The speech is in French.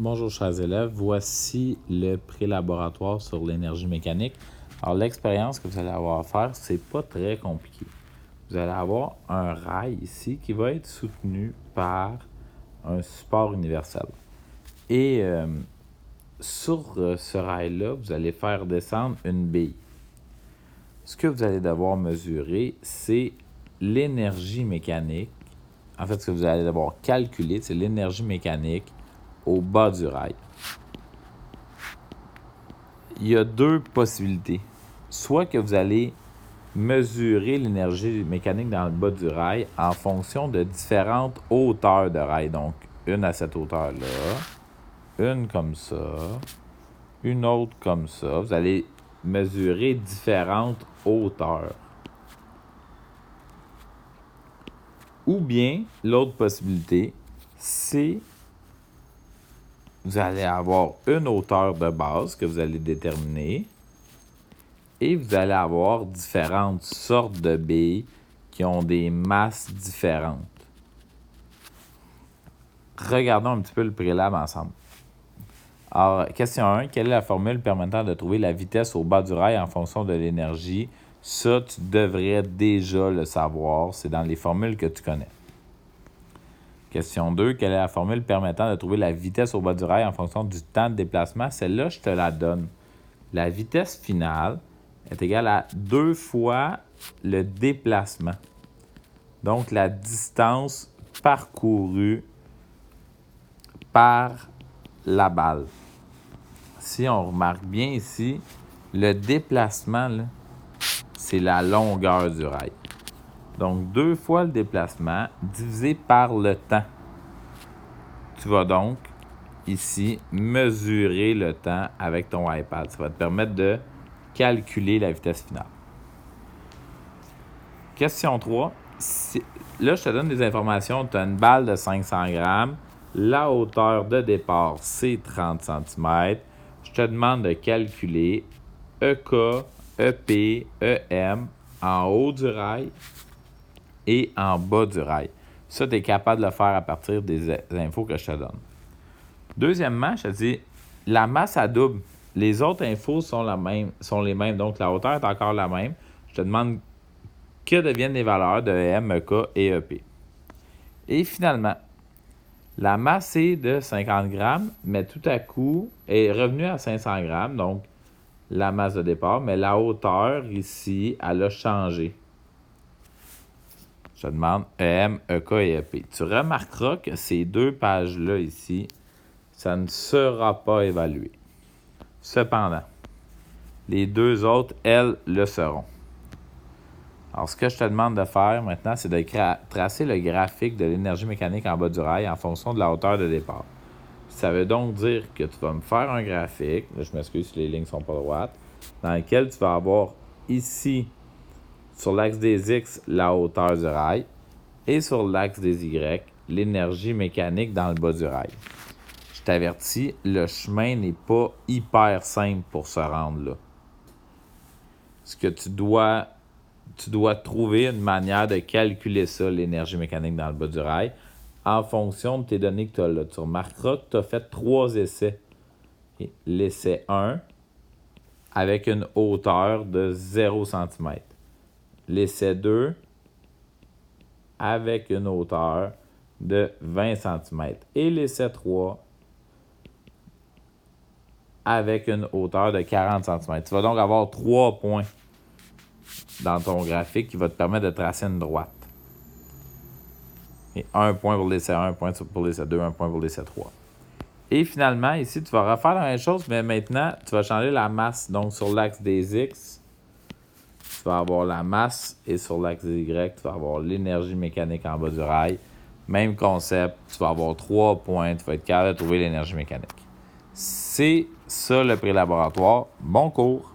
Bonjour chers élèves, voici le pré-laboratoire sur l'énergie mécanique. Alors l'expérience que vous allez avoir à faire, c'est pas très compliqué. Vous allez avoir un rail ici qui va être soutenu par un support universel. Et sur ce rail-là, vous allez faire descendre une bille. Ce que vous allez devoir mesurer, c'est l'énergie mécanique. En fait, ce que vous allez devoir calculer, c'est l'énergie mécanique au bas du rail. Il y a deux possibilités. Soit que vous allez mesurer l'énergie mécanique dans le bas du rail en fonction de différentes hauteurs de rail. Donc, une à cette hauteur-là, une comme ça, une autre comme ça. Vous allez mesurer différentes hauteurs. Ou bien, l'autre possibilité, c'est vous allez avoir une hauteur de base que vous allez déterminer et vous allez avoir différentes sortes de billes qui ont des masses différentes. Regardons un petit peu le prélab ensemble. Alors, question 1. Quelle est la formule permettant de trouver la vitesse au bas du rail en fonction de l'énergie? Ça, tu devrais déjà le savoir. C'est dans les formules que tu connais. Question 2. Quelle est la formule permettant de trouver la vitesse au bas du rail en fonction du temps de déplacement? Celle-là, je te la donne. La vitesse finale est égale à 2 fois le déplacement. Donc, la distance parcourue par la balle. Si on remarque bien ici, le déplacement, là, c'est la longueur du rail. Donc, 2 fois le déplacement divisé par le temps. Tu vas donc, ici, mesurer le temps avec ton iPad. Ça va te permettre de calculer la vitesse finale. Question 3. Là, je te donne des informations. Tu as une balle de 500 grammes. La hauteur de départ, c'est 30 cm. Je te demande de calculer EK, EP, EM en haut du rail et en bas du rail. Ça, tu es capable de le faire à partir des infos que je te donne. Deuxièmement, je te dis, la masse à double. Les autres infos sont les mêmes. Donc, la hauteur est encore la même. Je te demande que deviennent les valeurs de EM, EK et EP. Et finalement, la masse est de 50 grammes, mais tout à coup est revenue à 500 grammes, donc la masse de départ, mais la hauteur ici, elle a changé. Je te demande EM, EK et EP. Tu remarqueras que ces deux pages-là ici, ça ne sera pas évalué. Cependant, les deux autres, elles, le seront. Alors, ce que je te demande de faire maintenant, c'est de tracer le graphique de l'énergie mécanique en bas du rail en fonction de la hauteur de départ. Ça veut donc dire que tu vas me faire un graphique, là, je m'excuse si les lignes ne sont pas droites, dans lequel tu vas avoir ici, sur l'axe des X, la hauteur du rail, et sur l'axe des Y, l'énergie mécanique dans le bas du rail. Je t'avertis, le chemin n'est pas hyper simple pour se rendre là. Ce que tu dois trouver une manière de calculer ça, l'énergie mécanique dans le bas du rail, en fonction de tes données que tu as là. Tu remarqueras que tu as fait 3 essais. Okay. L'essai 1, avec une hauteur de 0 cm. L'essai 2, avec une hauteur de 20 cm. Et l'essai 3, avec une hauteur de 40 cm. Tu vas donc avoir 3 points dans ton graphique qui va te permettre de tracer une droite. Et 1 point pour l'essai 1, 1 point pour l'essai 2, 1 point pour l'essai 3. Et finalement, ici, tu vas refaire la même chose, mais maintenant, tu vas changer la masse. Donc, sur l'axe des X, tu vas avoir la masse, et sur l'axe des Y, tu vas avoir l'énergie mécanique en bas du rail. Même concept, tu vas avoir 3 points, tu vas être capable de trouver l'énergie mécanique. C'est ça le pré-laboratoire. Bon cours!